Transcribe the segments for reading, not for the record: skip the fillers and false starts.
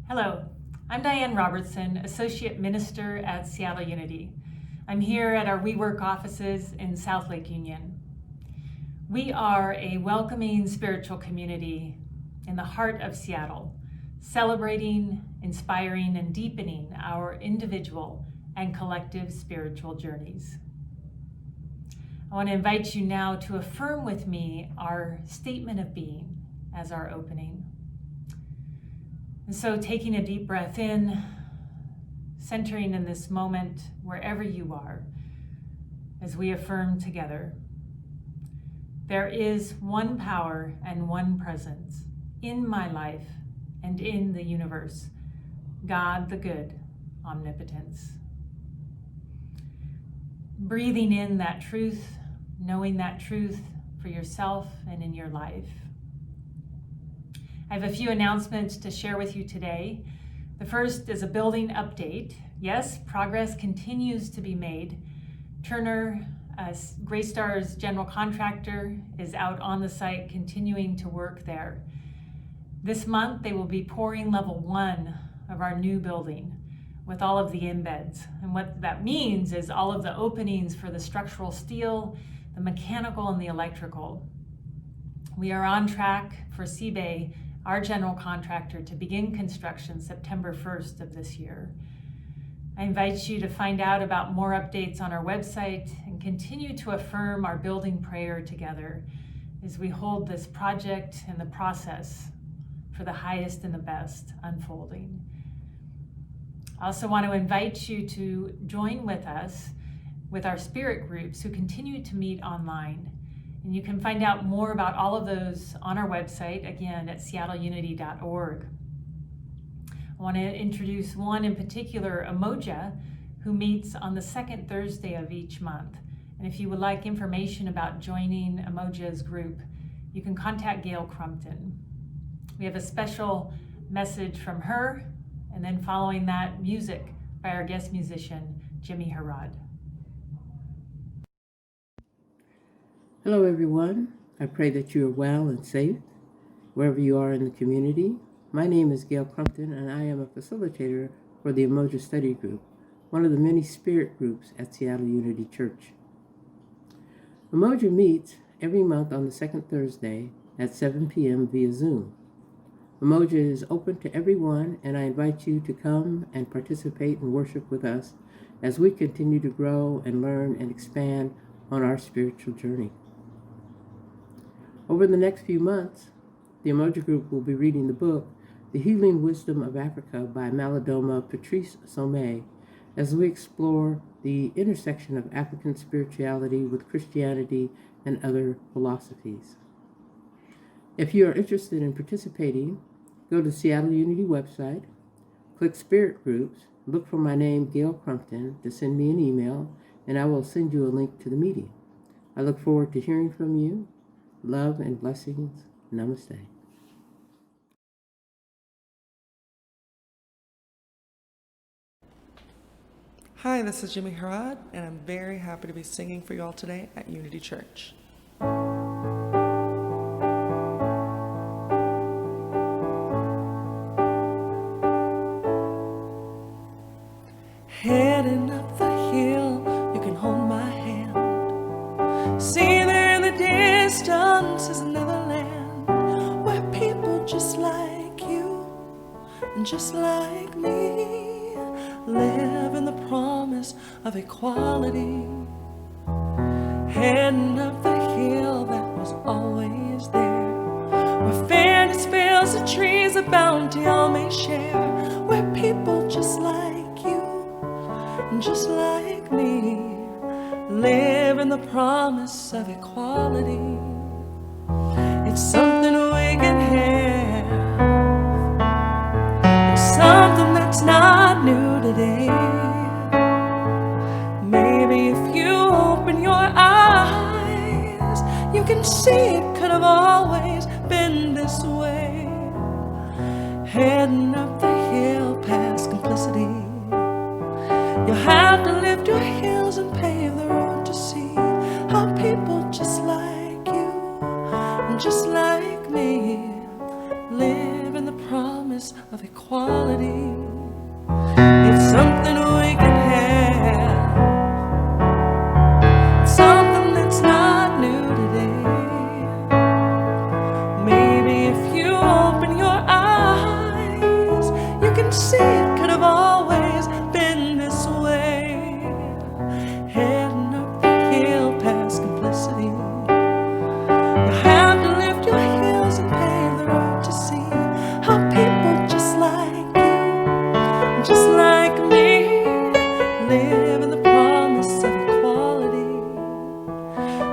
Hello, I'm Diane Robertson, Associate Minister at Seattle Unity. I'm here at our WeWork offices in South Lake Union. We are a welcoming spiritual community in the heart of Seattle, celebrating, inspiring, and deepening our individual and collective spiritual journeys. I want to invite you now to affirm with me our statement of being as our opening. And so taking a deep breath in, centering in this moment wherever you are, as we affirm together, there is one power and one presence in my life and in the universe, God the good, omnipotence. Breathing in that truth, knowing that truth for yourself and in your life. I have a few announcements to share with you today. The first is a building update. Yes, progress continues to be made. Turner, Greystar's general contractor, is out on the site continuing to work there. This month, they will be pouring level 1 of our new building with all of the embeds. And what that means is all of the openings for the structural steel, the mechanical, and the electrical. We are on track for Seabay, our general contractor, to begin construction September 1st of this year. I invite you to find out about more updates on our website and continue to affirm our building prayer together as we hold this project and the process for the highest and the best unfolding. I also want to invite you to join with us with our spirit groups who continue to meet online. And you can find out more about all of those on our website, again, at seattleunity.org. I want to introduce one in particular, Umoja, who meets on the second Thursday of each month. And if you would like information about joining Umoja's group, you can contact Gail Crumpton. We have a special message from her, and then following that, music by our guest musician, Jimmie Herrod. Hello everyone, I pray that you are well and safe wherever you are in the community. My name is Gail Crumpton and I am a facilitator for the Umoja Study Group, one of the many spirit groups at Seattle Unity Church. Umoja meets every month on the second Thursday at 7 p.m. via Zoom. Umoja is open to everyone and I invite you to come and participate and worship with us as we continue to grow and learn and expand on our spiritual journey. Over the next few months, the Umoja Group will be reading the book, The Healing Wisdom of Africa by Malidoma Patrice Somé, as we explore the intersection of African spirituality with Christianity and other philosophies. If you are interested in participating, go to Seattle Unity website, click Spirit Groups, look for my name, Gail Crumpton, to send me an email, and I will send you a link to the meeting. I look forward to hearing from you. Love and blessings. Namaste. Hi, this is Jimmie Herrod, and I'm very happy to be singing for you all today at Unity Church. Heading up the hill, you can hold my hand. See there in the distance is another land where people just like you and just like me live in the promise of equality. Heading up the hill that was always there, where fairness fills the trees, a bounty all may share, where people just like you and just like me live in the promise of equality. It's something we can have, it's something that's not new today. Maybe if you open your eyes, you can see it could have always been this way. Heading up the hill past complicity, you'll have to lift your heels and pave the road to see how people just like you and just like me live in the promise of equality.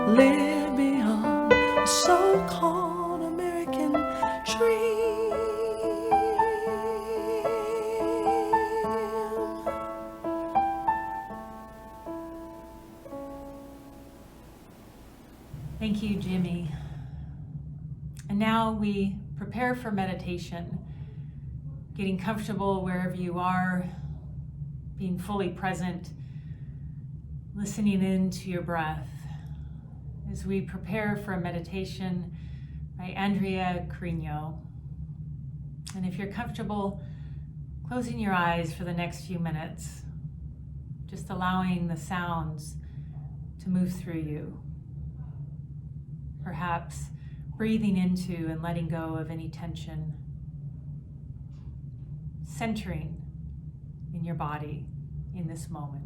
live beyond the so-called American dream. Thank you, Jimmie. And now we prepare for meditation, getting comfortable wherever you are, being fully present, listening into your breath as we prepare for a meditation by Andrea Carino. And if you're comfortable, closing your eyes for the next few minutes, just allowing the sounds to move through you. Perhaps breathing into and letting go of any tension, centering in your body in this moment.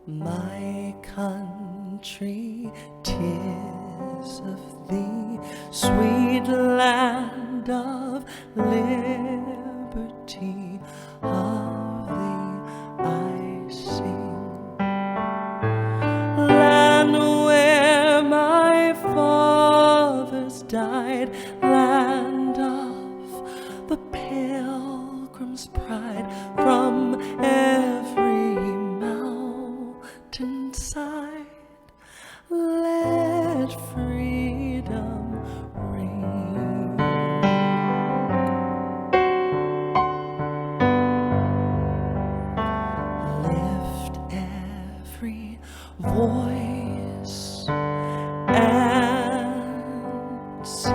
My country, 'tis of thee, sweet land of liberty, of thee I sing. Land where my fathers died, land of the pilgrim's pride, from every mountainside, let freedom sing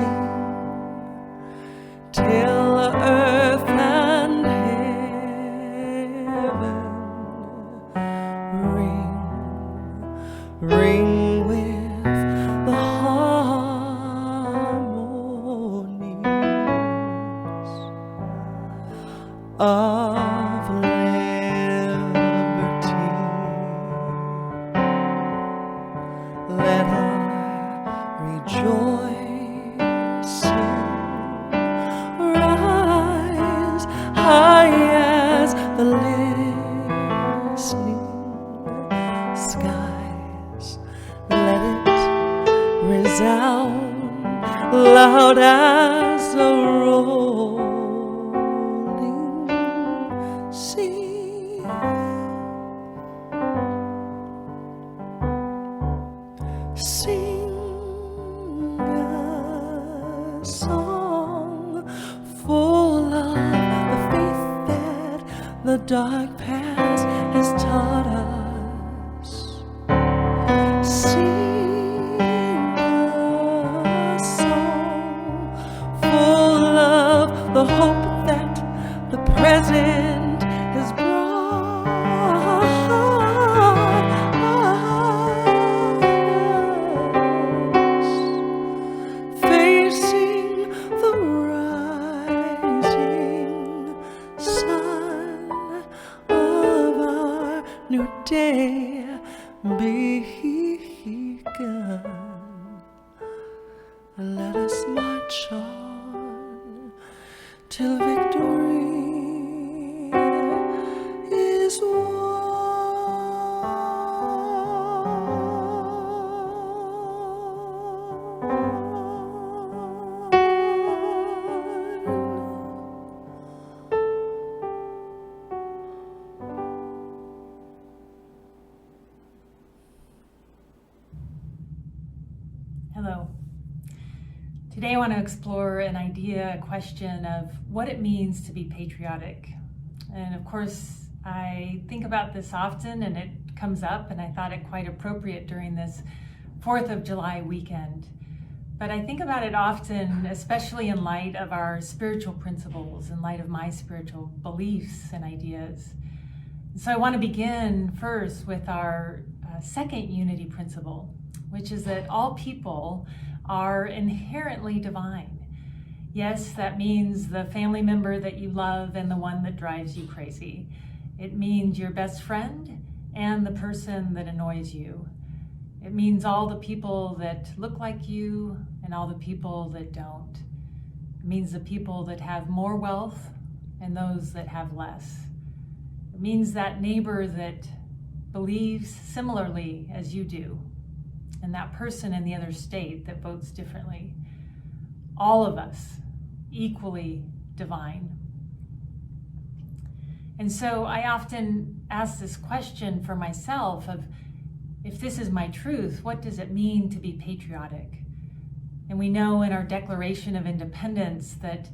till earth and heaven ring with the harmonies of liberty. Let our rejoicing rise high as the listening skies. Let it resound loud as a rolling sea. Sing a song full of the faith that the dark past has taught us. Sing a song full of the hope that the present has brought. Facing the rising sun of our new day begun. Let us march on till victory is Hello. Today I want to explore an idea, a question of what it means to be patriotic. And of course, I think about this often and it comes up, and I thought it quite appropriate during this 4th of July weekend. But I think about it often, especially in light of our spiritual principles, in light of my spiritual beliefs and ideas. So I want to begin first with our second unity principle, which is that all people are inherently divine. Yes, that means the family member that you love and the one that drives you crazy. It means your best friend and the person that annoys you. It means all the people that look like you and all the people that don't. It means the people that have more wealth and those that have less. It means that neighbor that believes similarly as you do, and that person in the other state that votes differently. All of us equally divine. And so I often ask this question for myself of, if this is my truth, what does it mean to be patriotic? And we know in our Declaration of Independence that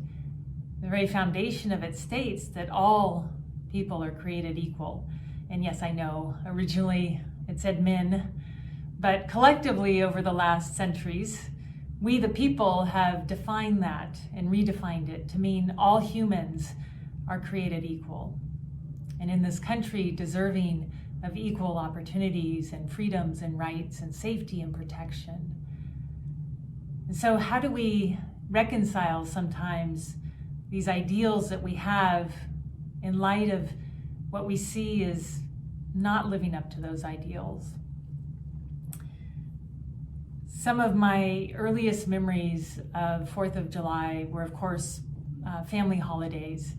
the very foundation of it states that all people are created equal. And yes, I know, originally it said men, but collectively over the last centuries, we the people have defined that and redefined it to mean all humans are created equal. And in this country, deserving of equal opportunities and freedoms and rights and safety and protection. And so how do we reconcile sometimes these ideals that we have in light of what we see as not living up to those ideals? Some of my earliest memories of 4th of July were, of course, family holidays.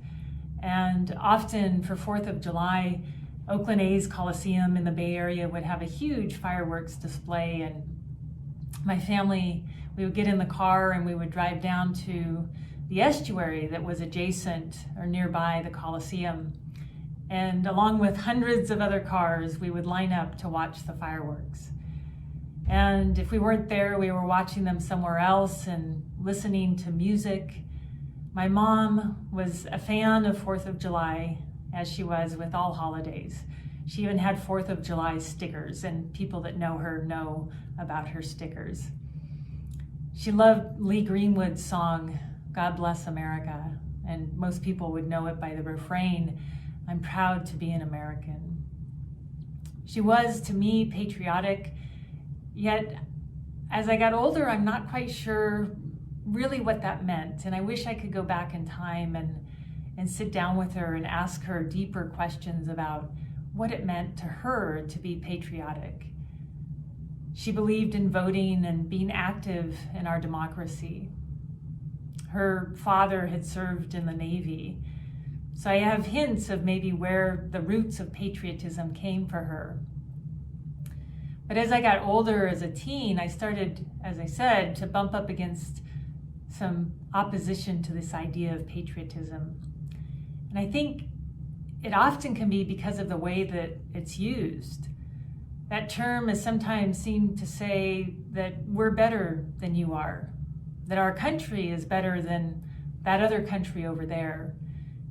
And often for 4th of July, Oakland A's Coliseum in the Bay Area would have a huge fireworks display, and my family, we would get in the car and we would drive down to the estuary that was adjacent or nearby the Coliseum. And along with hundreds of other cars, we would line up to watch the fireworks. And if we weren't there, we were watching them somewhere else and listening to music. My mom was a fan of 4th of July, as she was with all holidays. She even had 4th of July stickers, and people that know her know about her stickers. She loved Lee Greenwood's song, God Bless America, and most people would know it by the refrain, I'm proud to be an American. She was, to me, patriotic, yet as I got older, I'm not quite sure really what that meant, and I wish I could go back in time and sit down with her and ask her deeper questions about what it meant to her to be patriotic. She believed in voting and being active in our democracy. Her father had served in the Navy, so I have hints of maybe where the roots of patriotism came for her. But as I got older as a teen, I started, as I said, to bump up against some opposition to this idea of patriotism. And I think it often can be because of the way that it's used. That term is sometimes seen to say that we're better than you are, that our country is better than that other country over there.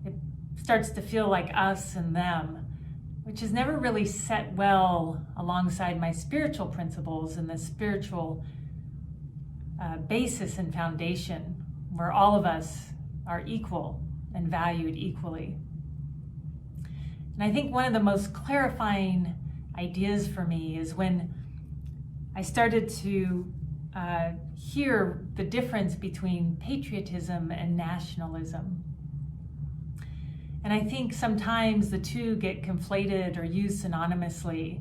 It starts to feel like us and them, which is never really set well alongside my spiritual principles and the spiritual basis and foundation where all of us are equal and valued equally. And I think one of the most clarifying ideas for me is when I started to hear the difference between patriotism and nationalism. And I think sometimes the two get conflated or used synonymously.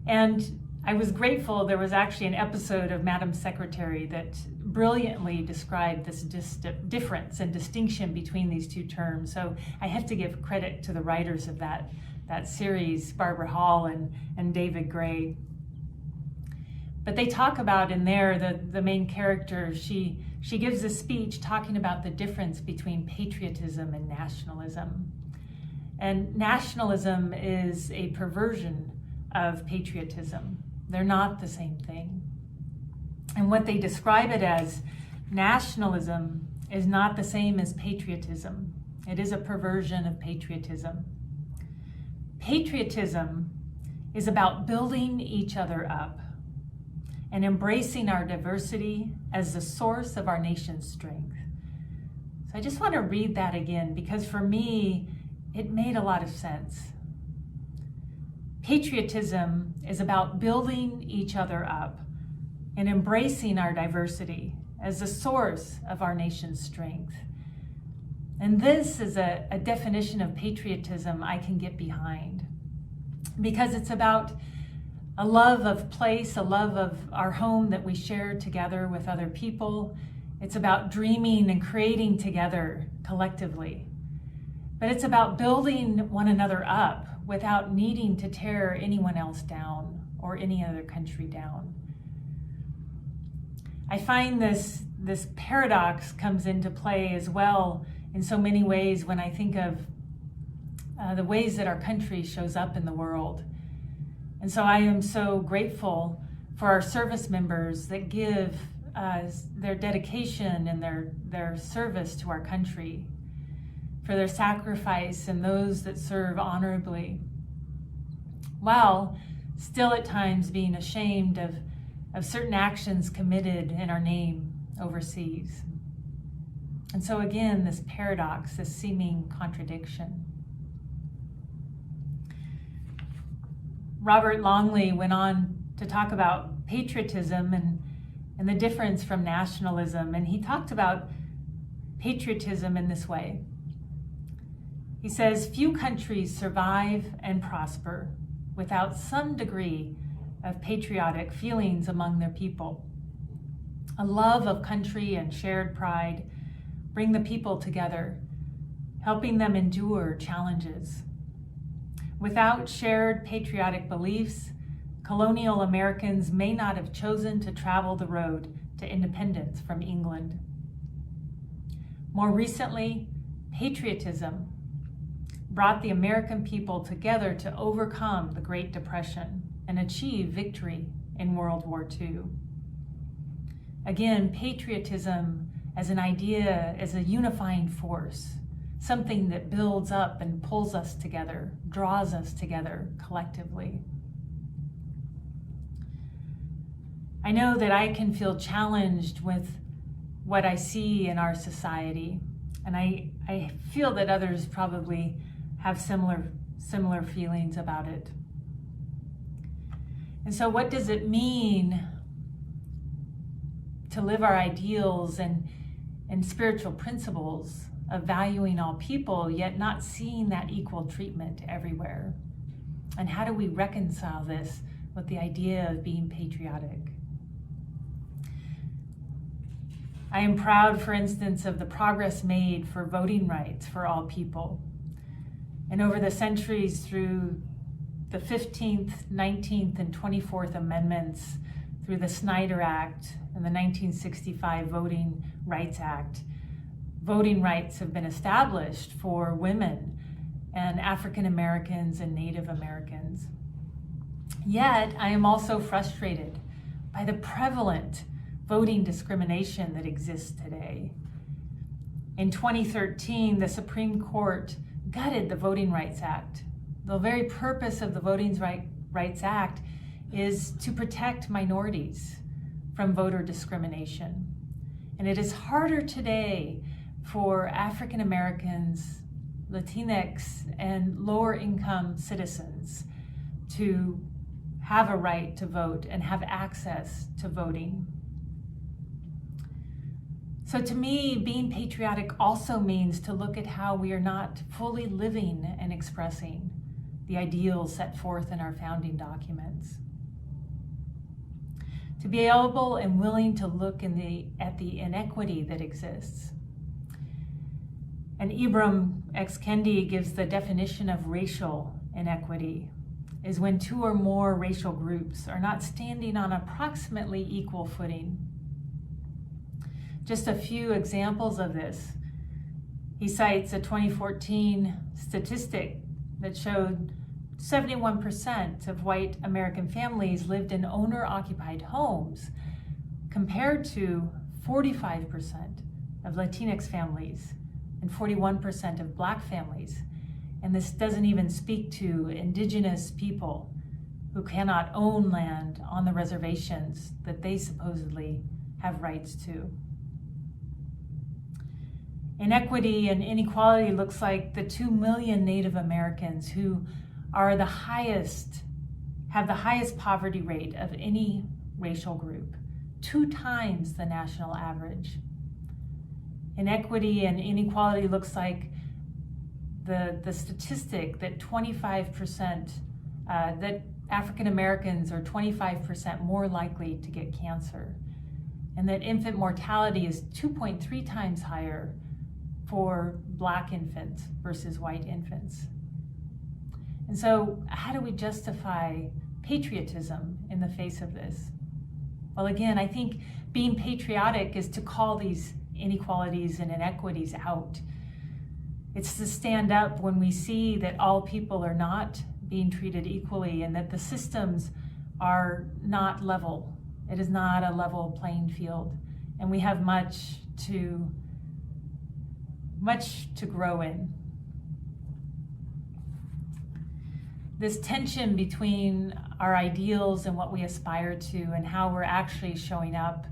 And I was grateful there was actually an episode of Madam Secretary that brilliantly described this difference and distinction between these two terms. So I have to give credit to the writers of that series, Barbara Hall and David Gray. But they talk about in there, the main character, she gives a speech talking about the difference between patriotism and nationalism. And nationalism is a perversion of patriotism. They're not the same thing. And what they describe it as, nationalism is not the same as patriotism. It is a perversion of patriotism. Patriotism is about building each other up and embracing our diversity as the source of our nation's strength. So I just want to read that again because for me, it made a lot of sense. Patriotism is about building each other up and embracing our diversity as the source of our nation's strength. And this is a definition of patriotism I can get behind because it's about a love of place, a love of our home that we share together with other people. It's about dreaming and creating together collectively. But it's about building one another up without needing to tear anyone else down or any other country down. I find this paradox comes into play as well in so many ways when I think of the ways that our country shows up in the world. And so I am so grateful for our service members that give their dedication and their service to our country, for their sacrifice and those that serve honorably, while still at times being ashamed of certain actions committed in our name overseas. And so again, this paradox, this seeming contradiction. Robert Longley went on to talk about patriotism and the difference from nationalism, and he talked about patriotism in this way. He says, few countries survive and prosper without some degree of patriotic feelings among their people. A love of country and shared pride bring the people together, helping them endure challenges. Without shared patriotic beliefs, colonial Americans may not have chosen to travel the road to independence from England. More recently, patriotism brought the American people together to overcome the Great Depression and achieve victory in World War II. Again, patriotism as an idea, as a unifying force, something that builds up and pulls us together, draws us together collectively. I know that I can feel challenged with what I see in our society, and I feel that others probably have similar feelings about it. And so what does it mean to live our ideals and spiritual principles of valuing all people, yet not seeing that equal treatment everywhere? And how do we reconcile this with the idea of being patriotic? I am proud, for instance, of the progress made for voting rights for all people. And over the centuries, through the 15th, 19th, and 24th Amendments, through the Snyder Act and the 1965 Voting Rights Act, voting rights have been established for women and African Americans and Native Americans. Yet, I am also frustrated by the prevalent voting discrimination that exists today. In 2013, the Supreme Court gutted the Voting Rights Act. The very purpose of the Voting Rights Act is to protect minorities from voter discrimination. And it is harder today for African Americans, Latinx, and lower income citizens to have a right to vote and have access to voting. So to me, being patriotic also means to look at how we are not fully living and expressing the ideals set forth in our founding documents. To be able and willing to look at the inequity that exists. And Ibram X. Kendi gives the definition of racial inequity is when two or more racial groups are not standing on approximately equal footing. Just a few examples of this. He cites a 2014 statistic that showed 71% of white American families lived in owner-occupied homes, compared to 45% of Latinx families and 41% of Black families. And this doesn't even speak to indigenous people who cannot own land on the reservations that they supposedly have rights to. Inequity and inequality looks like the 2 million Native Americans who are have the highest poverty rate of any racial group, 2 times the national average. Inequity and inequality looks like the statistic that 25%, that African Americans are 25% more likely to get cancer, and that infant mortality is 2.3 times higher for Black infants versus white infants. And so how do we justify patriotism in the face of this? Well, again, I think being patriotic is to call these inequalities and inequities out. It's to stand up when we see that all people are not being treated equally and that the systems are not level. It is not a level playing field, and we have much to grow in. This tension between our ideals and what we aspire to and how we're actually showing up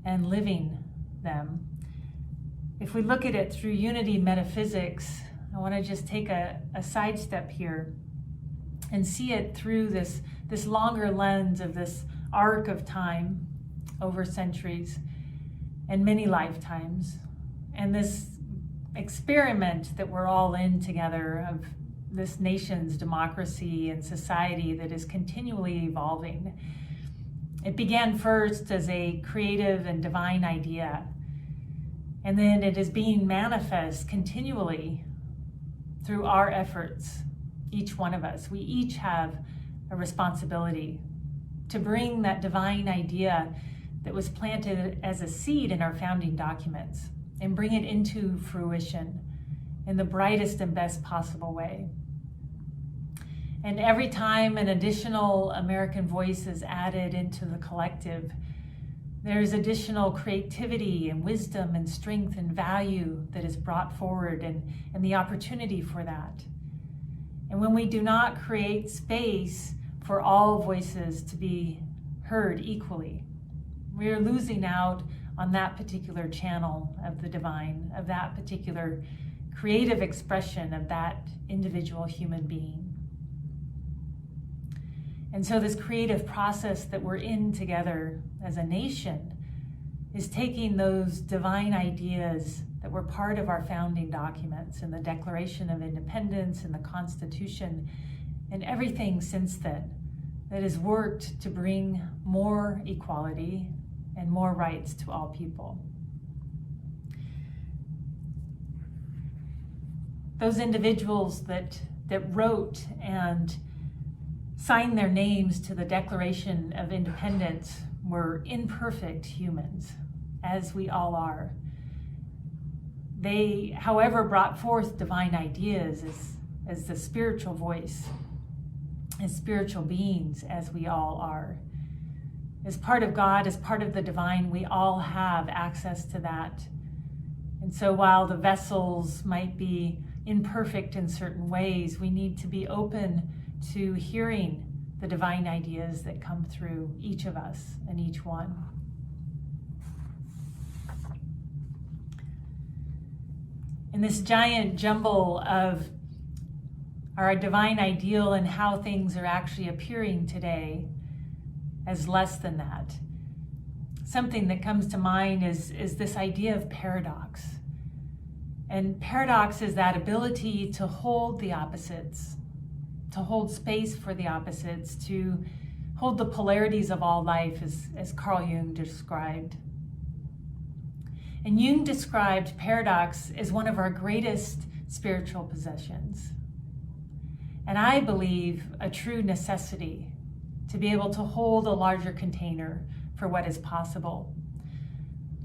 and living them. If we look at it through unity metaphysics, I want to just take a sidestep here and see it through this longer lens of this arc of time over centuries and many lifetimes, and this experiment that we're all in together of this nation's democracy and society that is continually evolving. It began first as a creative and divine idea, and then it is being manifest continually through our efforts, each one of us. We each have a responsibility to bring that divine idea that was planted as a seed in our founding documents and bring it into fruition in the brightest and best possible way. And every time an additional American voice is added into the collective, there's additional creativity and wisdom and strength and value that is brought forward, and the opportunity for that. And when we do not create space for all voices to be heard equally, We are losing out on that particular channel of the divine, of that particular creative expression of that individual human being. And so this creative process that we're in together as a nation is taking those divine ideas that were part of our founding documents and the Declaration of Independence and the Constitution and everything since then that has worked to bring more equality and more rights to all people. Those individuals that wrote and signed their names to the Declaration of Independence were imperfect humans, as we all are. They, however, brought forth divine ideas as the spiritual voice, as spiritual beings, as we all are. As part of God, as part of the divine, we all have access to that. And so while the vessels might be imperfect in certain ways, we need to be open to hearing the divine ideas that come through each of us and each one. In this giant jumble of our divine ideal and how things are actually appearing today as less than that, something that comes to mind is this idea of paradox. And paradox is that ability to hold the opposites, to hold space for the opposites, to hold the polarities of all life, as Carl Jung described. And Jung described paradox as one of our greatest spiritual possessions. And I believe a true necessity to be able to hold a larger container for what is possible,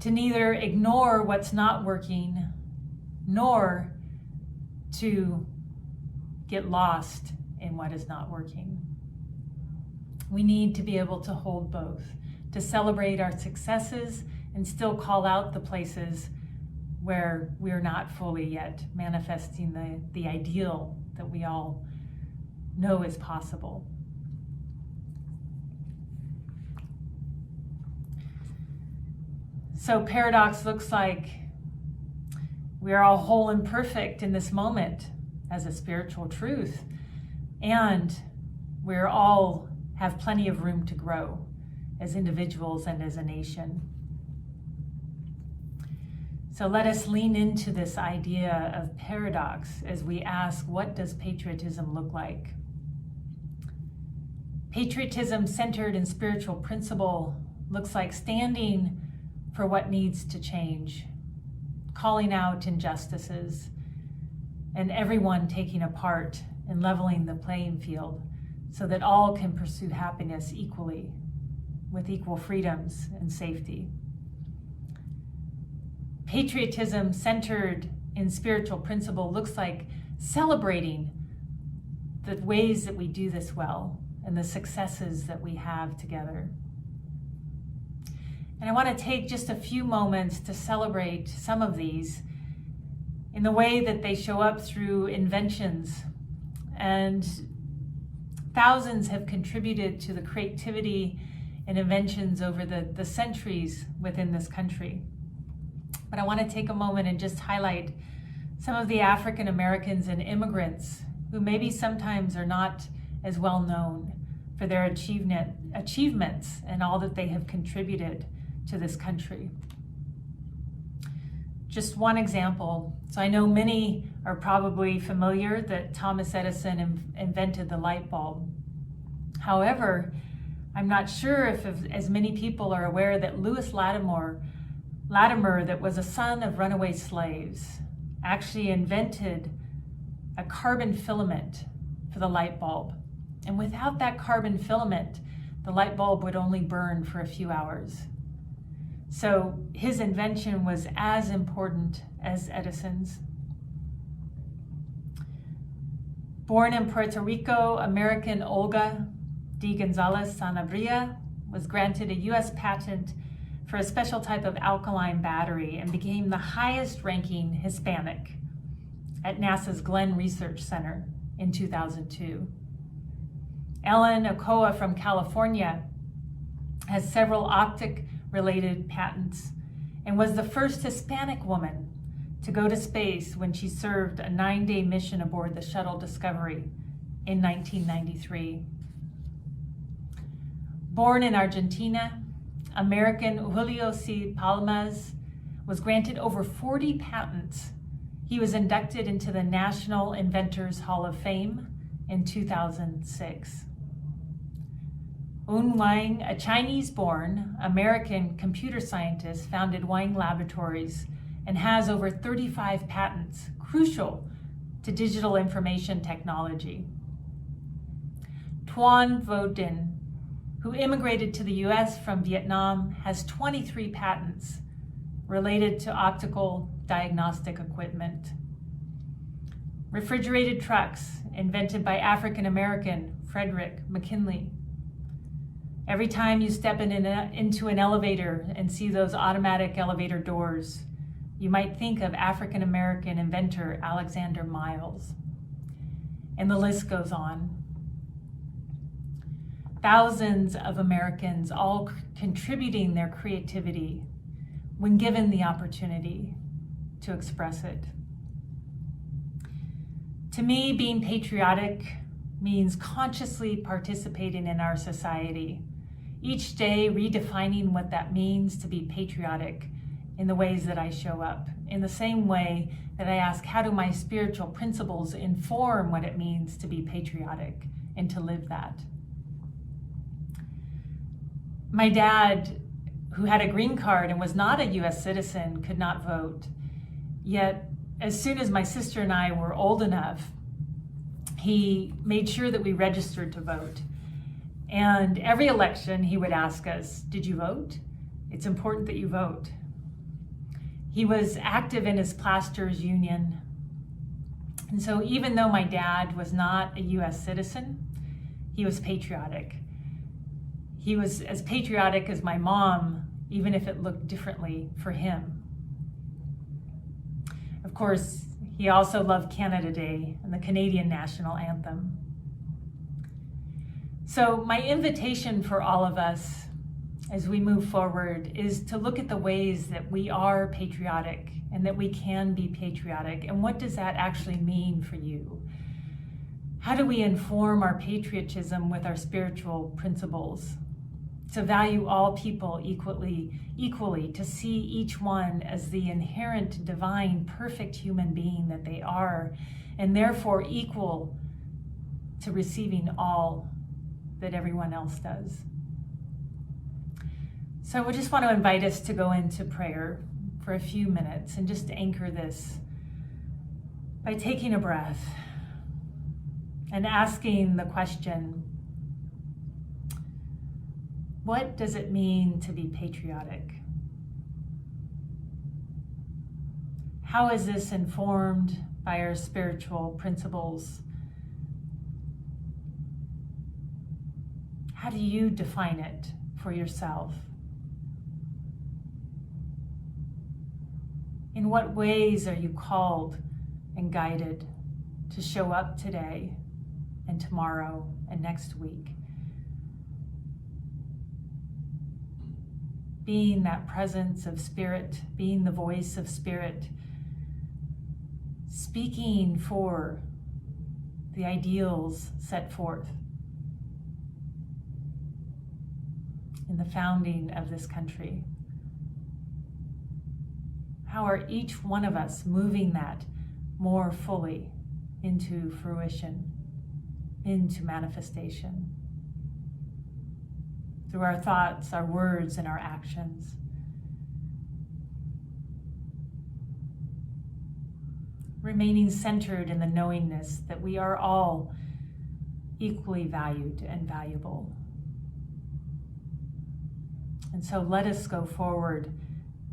to neither ignore what's not working, nor to get lost in what is not working. We need to be able to hold both, to celebrate our successes and still call out the places where we're not fully yet manifesting the ideal that we all know is possible. So paradox looks like we are all whole and perfect in this moment as a spiritual truth, and we're all have plenty of room to grow as individuals and as a nation. So let us lean into this idea of paradox as we ask, what does patriotism look like? Patriotism centered in spiritual principle looks like standing for what needs to change, calling out injustices, and everyone taking a part in leveling the playing field so that all can pursue happiness equally, with equal freedoms and safety. Patriotism centered in spiritual principle looks like celebrating the ways that we do this well and the successes that we have together. And I want to take just a few moments to celebrate some of these in the way that they show up through inventions. And thousands have contributed to the creativity and inventions over the centuries within this country. But I want to take a moment and just highlight some of the African Americans and immigrants who maybe sometimes are not as well known for their achievements and all that they have contributed to this country. Just one example. So I know many are probably familiar that Thomas Edison invented the light bulb. However, I'm not sure if as many people are aware that Lewis Latimer, that was a son of runaway slaves, actually invented a carbon filament for the light bulb. And without that carbon filament, the light bulb would only burn for a few hours. So his invention was as important as Edison's. Born in Puerto Rico, American Olga D. Gonzalez Sanabria was granted a U.S. patent for a special type of alkaline battery and became the highest ranking Hispanic at NASA's Glenn Research Center in 2002. Ellen Ochoa from California has several optic related patents and was the first Hispanic woman to go to space when she served a 9-day mission aboard the shuttle Discovery in 1993. Born in Argentina, American Julio C. Palmas was granted over 40 patents. He was inducted into the National Inventors Hall of Fame in 2006. Un Wang, a Chinese-born American computer scientist, founded Wang Laboratories and has over 35 patents crucial to digital information technology. Tuan Vo Dinh, who immigrated to the US from Vietnam, has 23 patents related to optical diagnostic equipment. Refrigerated trucks, invented by African-American Frederick McKinley. Every time you step into an elevator and see those automatic elevator doors, you might think of African-American inventor Alexander Miles. And the list goes on. Thousands of Americans all contributing their creativity when given the opportunity to express it. To me, being patriotic means consciously participating in our society, each day redefining what that means to be patriotic in the ways that I show up, in the same way that I ask, how do my spiritual principles inform what it means to be patriotic and to live that? My dad, who had a green card and was not a US citizen, could not vote. Yet, as soon as my sister and I were old enough, he made sure that we registered to vote. And every election, he would ask us, did you vote? It's important that you vote. He was active in his plasters union. And so even though my dad was not a US citizen, he was patriotic. He was as patriotic as my mom, even if it looked differently for him. Of course, he also loved Canada Day and the Canadian national anthem. So my invitation for all of us as we move forward is to look at the ways that we are patriotic and that we can be patriotic. And what does that actually mean for you? How do we inform our patriotism with our spiritual principles? To value all people equally, to see each one as the inherent, divine, perfect human being that they are, and therefore equal to receiving all that everyone else does. So we just want to invite us to go into prayer for a few minutes and just anchor this by taking a breath and asking the question, what does it mean to be patriotic? How is this informed by our spiritual principles? How do you define it for yourself? In what ways are you called and guided to show up today and tomorrow and next week? Being that presence of spirit, being the voice of spirit, speaking for the ideals set forth in the founding of this country. How are each one of us moving that more fully into fruition, into manifestation? Through our thoughts, our words, and our actions. Remaining centered in the knowingness that we are all equally valued and valuable. And so let us go forward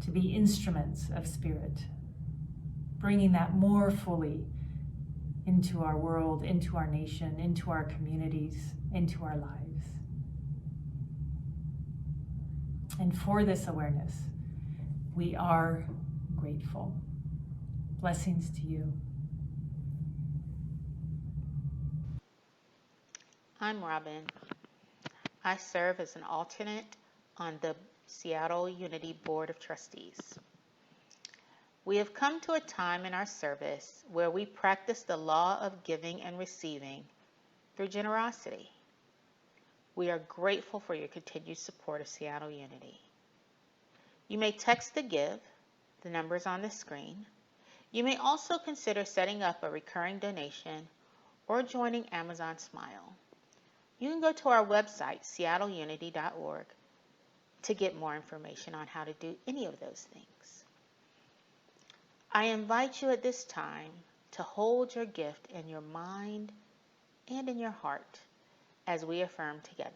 to be instruments of spirit, bringing that more fully into our world, into our nation, into our communities, into our lives. And for this awareness, we are grateful. Blessings to you. I'm Robin. I serve as an alternate on the Seattle Unity Board of Trustees. We have come to a time in our service where we practice the law of giving and receiving through generosity. We are grateful for your continued support of Seattle Unity. You may text to give, the number is on the screen. You may also consider setting up a recurring donation or joining Amazon Smile. You can go to our website, seattleunity.org, to get more information on how to do any of those things. I invite you at this time to hold your gift in your mind and in your heart as we affirm together.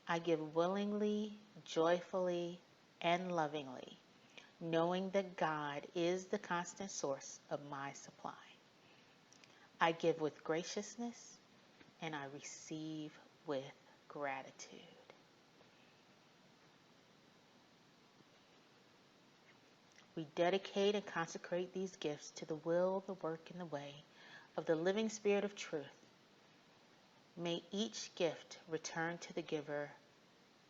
I give willingly, joyfully, and lovingly, knowing that God is the constant source of my supply. I give with graciousness, and I receive with gratitude. We dedicate and consecrate these gifts to the will, the work, and the way of the living Spirit of truth. May each gift return to the giver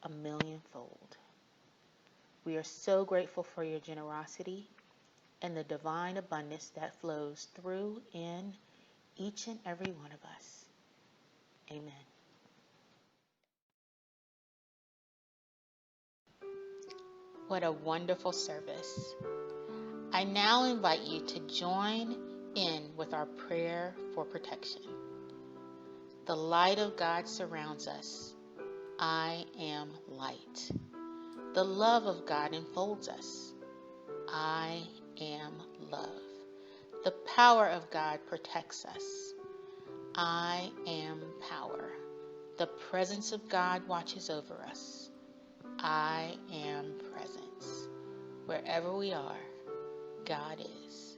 a millionfold. We are so grateful for your generosity and the divine abundance that flows through in each and every one of us. Amen. What a wonderful service. I now invite you to join in with our prayer for protection. The light of God surrounds us. I am light. The love of God enfolds us. I am love. The power of God protects us. I am power. The presence of God watches over us. I am presence. Wherever we are, God is.